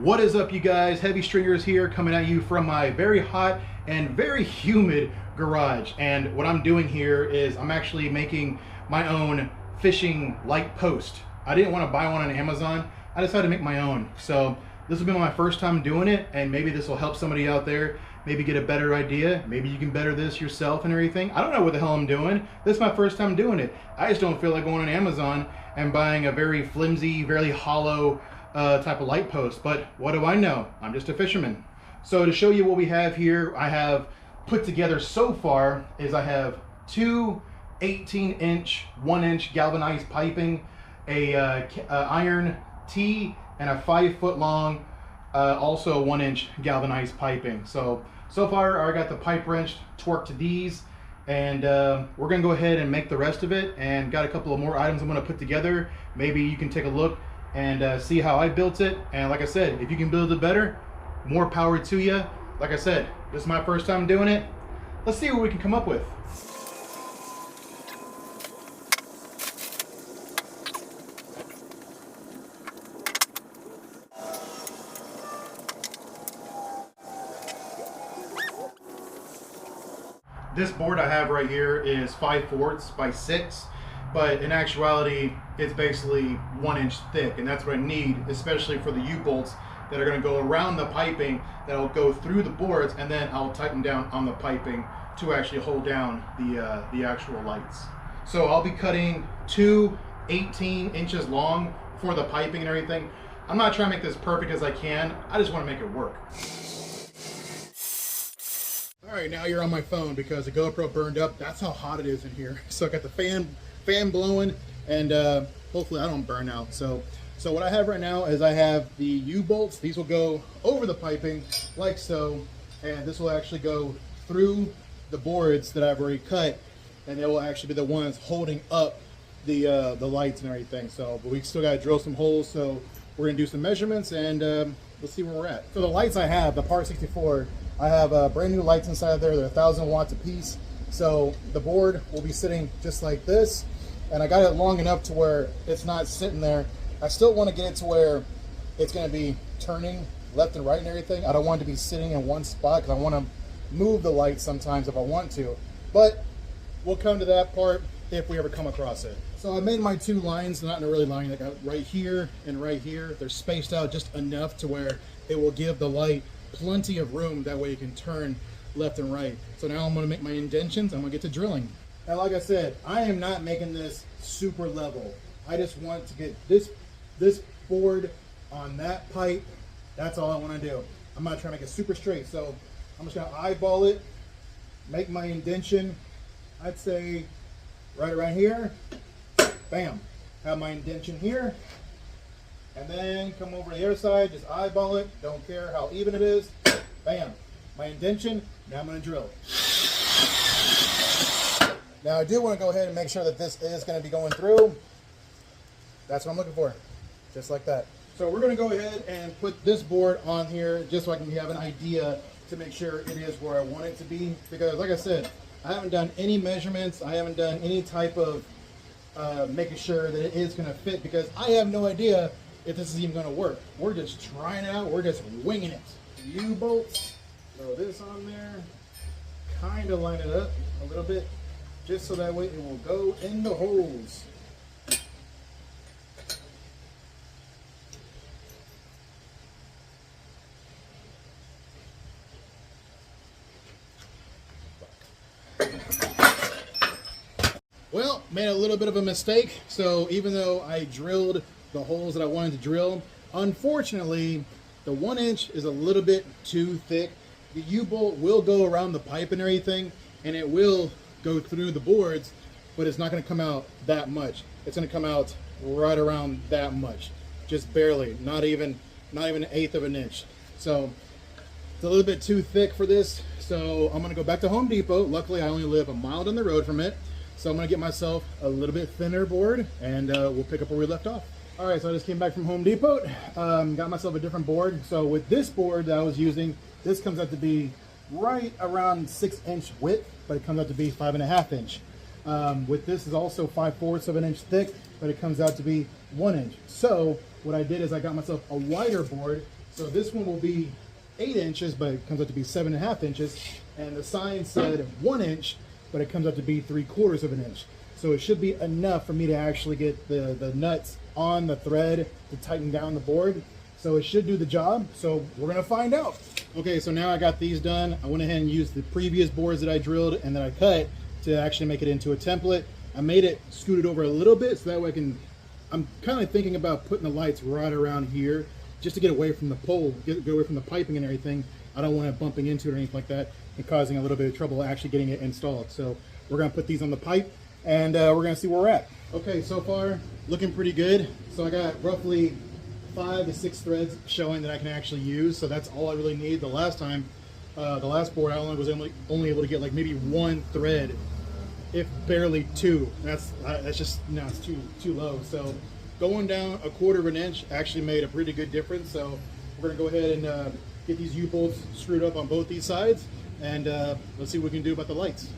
What is up, you guys? Heavy Stringers here, coming at you from my very hot and very humid garage. And what I'm doing here is I'm actually making my own fishing light post. I didn't want to buy one on Amazon. I decided to make my own. So this will be my first time doing it, and maybe this will help somebody out there maybe get a better idea. Maybe you can better this yourself and everything. I don't know what the hell I'm doing. This is my first time doing it. I just don't feel like going on Amazon and buying a very flimsy, very hollow type of light post. But what do I know? I'm just a fisherman. So to show you what we have here, I have put together so far is I have two 18-inch, 1-inch galvanized piping, a iron T, and a 5-foot long, also 1-inch galvanized piping. So far I got the pipe wrench torqued to these, and we're gonna go ahead and make the rest of it, and got a couple of more items I'm gonna put together. Maybe you can take a look and see how I built it. And like I said, if you can build it better, more power to you. Like I said, this is my first time doing it. Let's see what we can come up with. This board I have right here is 5/4 by 6, but in actuality it's basically 1 inch thick, and that's what I need, especially for the U-bolts that are going to go around the piping, that'll go through the boards, and then I'll tighten down on the piping to actually hold down the actual lights. So I'll be cutting two 18 inches long for the piping and everything. I'm not trying to make this perfect as I can. I just want to make it work. All right, now you're on my phone because the GoPro burned up. That's how hot it is in here. So I got the fan blowing, and hopefully I don't burn out. So what I have right now is I have the U-bolts. These will go over the piping like so, and this will actually go through the boards that I've already cut, and they will actually be the ones holding up the lights and everything. So, but we still got to drill some holes. So we're gonna do some measurements, and let's see where we're at. So the lights I have, the Part 64. I have brand new lights inside there. They're 1,000 watts a piece. So the board will be sitting just like this, and I got it long enough to where it's not sitting there. I still want to get it to where it's going to be turning left and right and everything. I don't want it to be sitting in one spot because I want to move the lights sometimes if I want to. But we'll come to that part if we ever come across it. So I made my two lines, not in a really line, like right here and right here. They're spaced out just enough to where it will give the light plenty of room. That way you can turn left and right. So now I'm going to make my indentions. I'm going to get to drilling. And like I said, I am not making this super level. I just want to get this board on that pipe. That's all I want to do. I'm not trying to make it super straight. So I'm just going to eyeball it, make my indention. I'd say right around here. Bam. Have my indention here. And then come over to the other side, just eyeball it. Don't care how even it is. Bam. My indention. Now I'm going to drill. Now I do want to go ahead and make sure that this is going to be going through. That's what I'm looking for. Just like that. So we're going to go ahead and put this board on here just so I can have an idea to make sure it is where I want it to be. Because like I said, I haven't done any measurements. I haven't done any type of making sure that it is going to fit, because I have no idea if this is even going to work. We're just trying it out. We're just winging it. U-bolts, throw this on there, kind of line it up a little bit, just so that way it will go in the holes. Well, made a little bit of a mistake. So even though I drilled the holes that I wanted to drill, unfortunately, the 1 inch is a little bit too thick. The U-bolt will go around the pipe and everything, and it will go through the boards, but it's not going to come out that much. It's going to come out right around that much, just barely, not even an eighth of an inch. So it's a little bit too thick for this. So I'm going to go back to Home Depot. Luckily, I only live a mile down the road from it. So I'm going to get myself a little bit thinner board, and we'll pick up where we left off. All right, so I just came back from Home Depot, got myself a different board. So with this board that I was using, this comes out to be right around 6-inch width, but it comes out to be 5.5 inch. With this is also 5/4 of an inch thick, but it comes out to be 1 inch. So what I did is I got myself a wider board, So this one will be 8 inches, but it comes out to be 7.5 inches. And the sign said 1 inch, but it comes out to be 3/4 of an inch. So it should be enough for me to actually get the nuts on the thread to tighten down the board. So it should do the job. So we're gonna find out. Okay, so now I got these done. I went ahead and used the previous boards that I drilled and that I cut to actually make it into a template. I made it scooted over a little bit so that way I'm kind of thinking about putting the lights right around here just to get away from the pole, get away from the piping and everything. I don't want it bumping into it or anything like that and causing a little bit of trouble actually getting it installed. So we're gonna put these on the pipe and we're gonna see where we're at. Okay, so far looking pretty good. So I got roughly 5 to 6 threads showing that I can actually use. So that's all I really need. The last time, the last board, I was only able to get like maybe 1 thread, if barely 2. That's just, no, it's too low. So going down 1/4 of an inch actually made a pretty good difference. So we're gonna go ahead and get these U-bolts screwed up on both these sides, and let's see what we can do about the lights.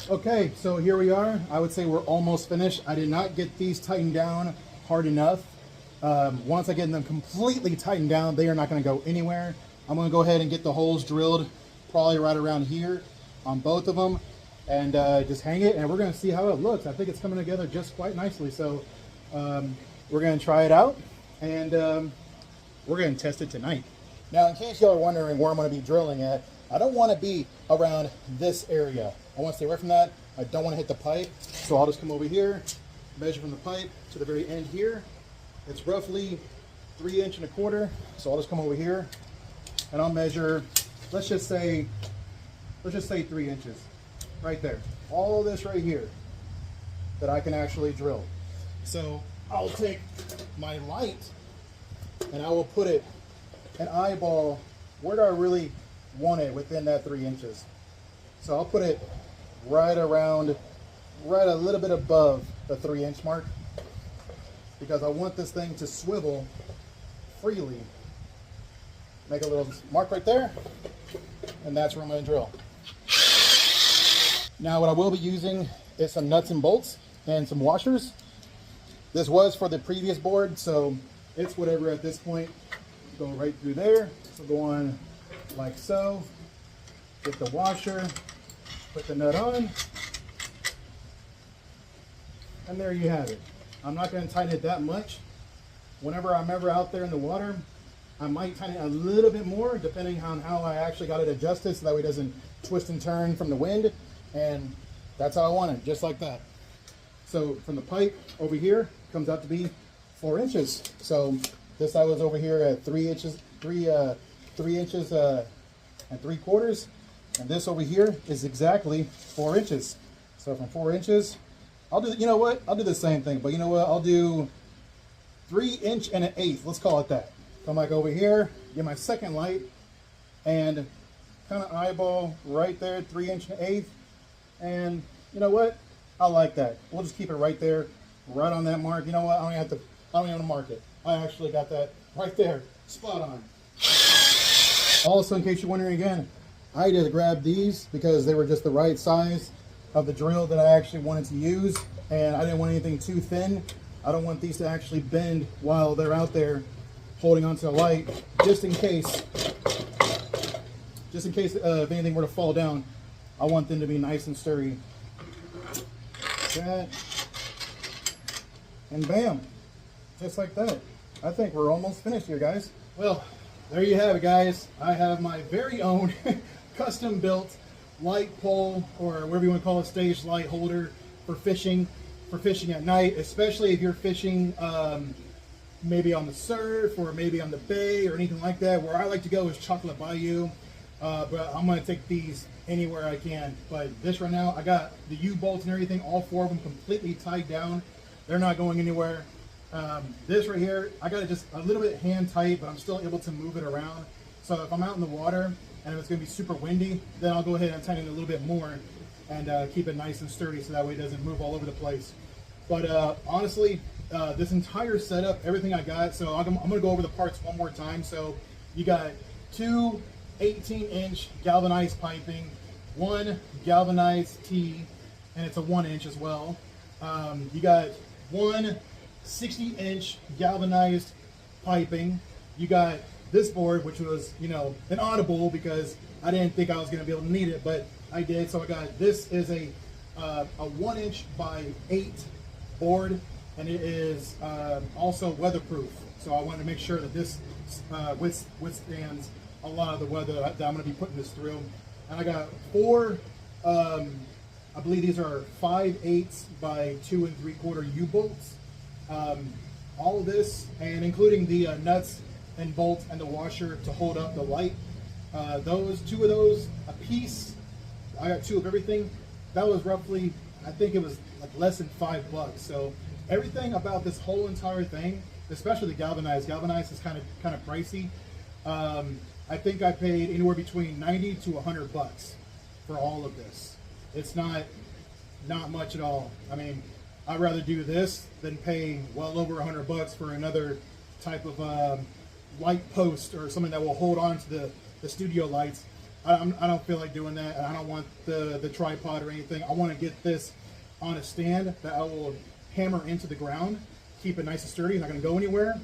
Okay, so here we are. I would say we're almost finished. I did not get these tightened down hard enough. Once I get them completely tightened down, they are not going to go anywhere. I'm going to go ahead and get the holes drilled probably right around here on both of them and just hang it, and we're going to see how it looks. I think it's coming together just quite nicely. So we're going to try it out, and we're going to test it tonight. Now, in case y'all are wondering where I'm going to be drilling at, I don't want to be around this area. I want to stay away from that. I don't want to hit the pipe. So I'll just come over here, measure from the pipe to the very end here. It's roughly 3 1/4 inches. So I'll just come over here and I'll measure, let's just say 3 inches right there. All of this right here that I can actually drill. So I'll take my light and I will put it an eyeball. Where do I really want it within that 3 inches? So I'll put it right around, right a little bit above the 3 inch mark, because I want this thing to swivel freely. Make a little mark right there, and that's where I'm going to drill. Now what I will be using is some nuts and bolts and some washers. This was for the previous board, so it's whatever at this point. Go right through there. So go on like so. Get the washer, put the nut on, and there you have it. I'm not going to tighten it that much. Whenever I'm ever out there in the water, I might tighten it a little bit more depending on how I actually got it adjusted so that way it doesn't twist and turn from the wind. And that's how I want it, just like that. So from the pipe over here comes out to be 4 inches. So this I was over here at 3 inches, 3 inches and 3/4. And this over here is exactly 4 inches. So from 4 inches, I'll do, you know what? I'll do the same thing, but you know what? I'll do 3 1/8. Let's call it that. Come back over here, get my second light, and kind of eyeball right there, 3 1/8. And you know what? I like that. We'll just keep it right there, right on that mark. You know what? I don't even have to mark it. I actually got that right there, spot on. Also, in case you're wondering again, I just grabbed these because they were just the right size of the drill that I actually wanted to use, and I didn't want anything too thin. I don't want these to actually bend while they're out there holding onto the light, just in case if anything were to fall down. I want them to be nice and sturdy. That, and bam, just like that. I think we're almost finished here, guys. Well, there you have it, guys. I have my very own custom built light pole, or whatever you want to call it, stage light holder for fishing at night, especially if you're fishing maybe on the surf or maybe on the bay or anything like that. Where I like to go is Chocolate Bayou, but I'm going to take these anywhere I can. But this right now, I got the U-bolts and everything, all 4 of them completely tied down. They're not going anywhere. This right here, I got it just a little bit hand tight, but I'm still able to move it around. So if I'm out in the water and if it's going to be super windy, then I'll go ahead and tighten it a little bit more and keep it nice and sturdy so that way it doesn't move all over the place. But honestly, this entire setup, everything I got, so I'm going to go over the parts one more time. So you got two 18-inch galvanized piping, one galvanized T, and it's a 1-inch as well. You got one 60-inch galvanized piping. You got this board, which was, you know, an audible because I didn't think I was going to be able to need it, but I did. So I got, this is a 1-inch by 8 board, and it is also weatherproof. So I wanted to make sure that this withstands a lot of the weather that I'm going to be putting this through. And I got 4, I believe these are 5/8 by 2 3/4 U-bolts. All of this, and including the nuts and bolts and the washer to hold up the light. Those 2 of those a piece. I got 2 of everything. That was roughly, I think it was like less than $5. So everything about this whole entire thing, especially the galvanized is kind of pricey. I think I paid anywhere between $90 to $100 for all of this. It's not much at all. I mean, I'd rather do this than pay well over $100 for another type of light post or something that will hold on to the studio lights. I don't feel like doing that, and I don't want the tripod or anything. I want to get this on a stand that I will hammer into the ground, keep it nice and sturdy, not going to go anywhere.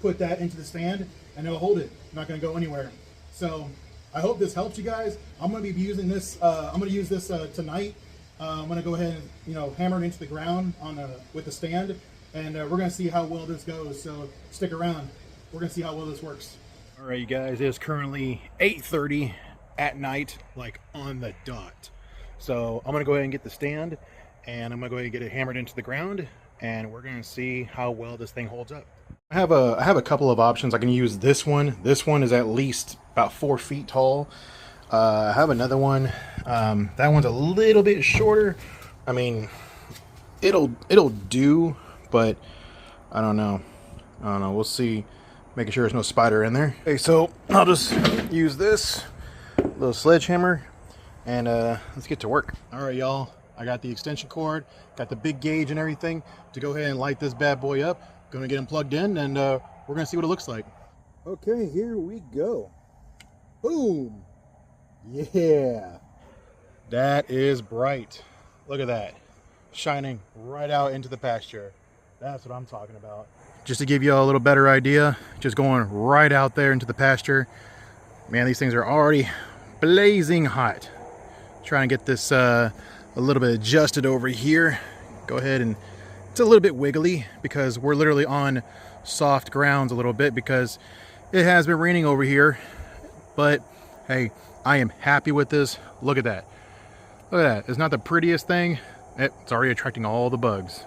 Put that into the stand, and it'll hold it. Not going to go anywhere. So I hope this helps you guys. I'm going to be using this. I'm going to use this tonight. I'm going to go ahead and, you know, hammer it into the ground with the stand, and we're going to see how well this goes. So stick around. We're going to see how well this works. All right, you guys. It is currently 8:30 at night, like on the dot. So I'm going to go ahead and get the stand, and I'm going to go ahead and get it hammered into the ground, and we're going to see how well this thing holds up. I have a couple of options. I can use this one. This one is at least about 4 feet tall. I have another one. That one's a little bit shorter. I mean, it'll do, but I don't know. We'll see. Making sure there's no spider in there. Okay, so I'll just use this little sledgehammer, and let's get to work. All right, y'all. I got the extension cord, got the big gauge and everything to go ahead and light this bad boy up. Gonna get them plugged in, and we're gonna see what it looks like. Okay, here we go. Boom. Yeah, that is bright. Look at that, shining right out into the pasture. That's what I'm talking about. Just to give you a little better idea, just going right out there into the pasture. Man, these things are already blazing hot. Trying to get this a little bit adjusted over here. Go ahead, and it's a little bit wiggly because we're literally on soft grounds a little bit because it has been raining over here. But hey, I am happy with this. Look at that. Look at that. It's not the prettiest thing. It's already attracting all the bugs.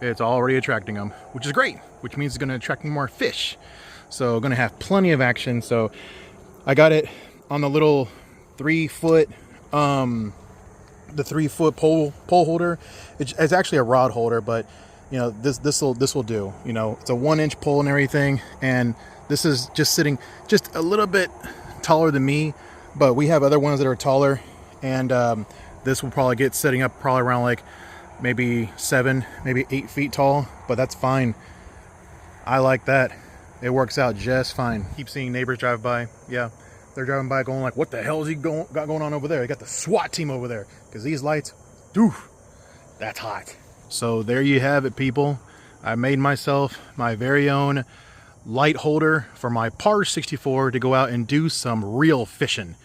It's already attracting them, which is great, which means it's going to attract more fish. So going to have plenty of action. So I got it on the little 3-foot, the 3-foot pole holder. It's actually a rod holder, but you know, this will do. You know, it's a 1-inch pole and everything, and this is just sitting just a little bit taller than me, but we have other ones that are taller, and this will probably get setting up probably around like maybe 7, maybe 8 feet tall, but that's fine. I like that. It works out just fine. Keep seeing neighbors drive by. Yeah, they're driving by going like, what the hell is he got going on over there? They got the SWAT team over there, because these lights, doof, that's hot. So there you have it, people. I made myself my very own light holder for my Pars 64 to go out and do some real fishing.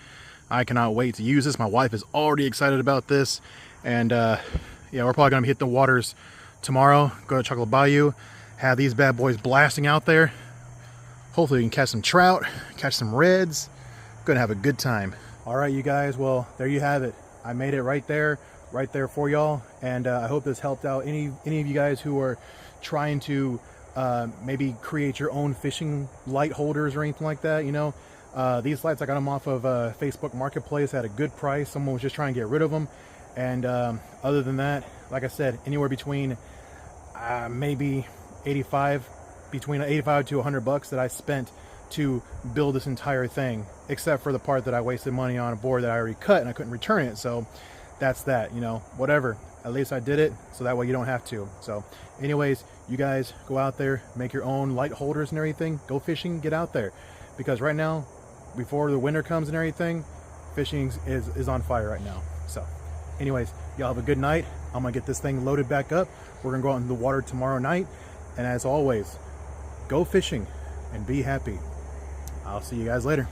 I cannot wait to use this. My wife is already excited about this, and yeah, we're probably gonna be hitting the waters tomorrow. Go to Chocolate Bayou, have these bad boys blasting out there. Hopefully we can catch some trout, catch some reds. Gonna have a good time. All right, you guys, well, there you have it. I made it right there for y'all, and I hope this helped out any of you guys who are trying to maybe create your own fishing light holders or anything like that. You know, these lights, I got them off of Facebook Marketplace at a good price. Someone was just trying to get rid of them, and other than that, like I said, anywhere between maybe between 85 to $100 that I spent to build this entire thing, except for the part that I wasted money on a board that I already cut and I couldn't return it. So that's that, you know, whatever. At least I did it, so that way you don't have to. So anyways, you guys go out there, make your own light holders and everything, go fishing, get out there, because right now, before the winter comes and everything, fishing is on fire right now. So anyways, y'all have a good night. I'm gonna get this thing loaded back up. We're gonna go out in the water tomorrow night, and as always, go fishing and be happy. I'll see you guys later.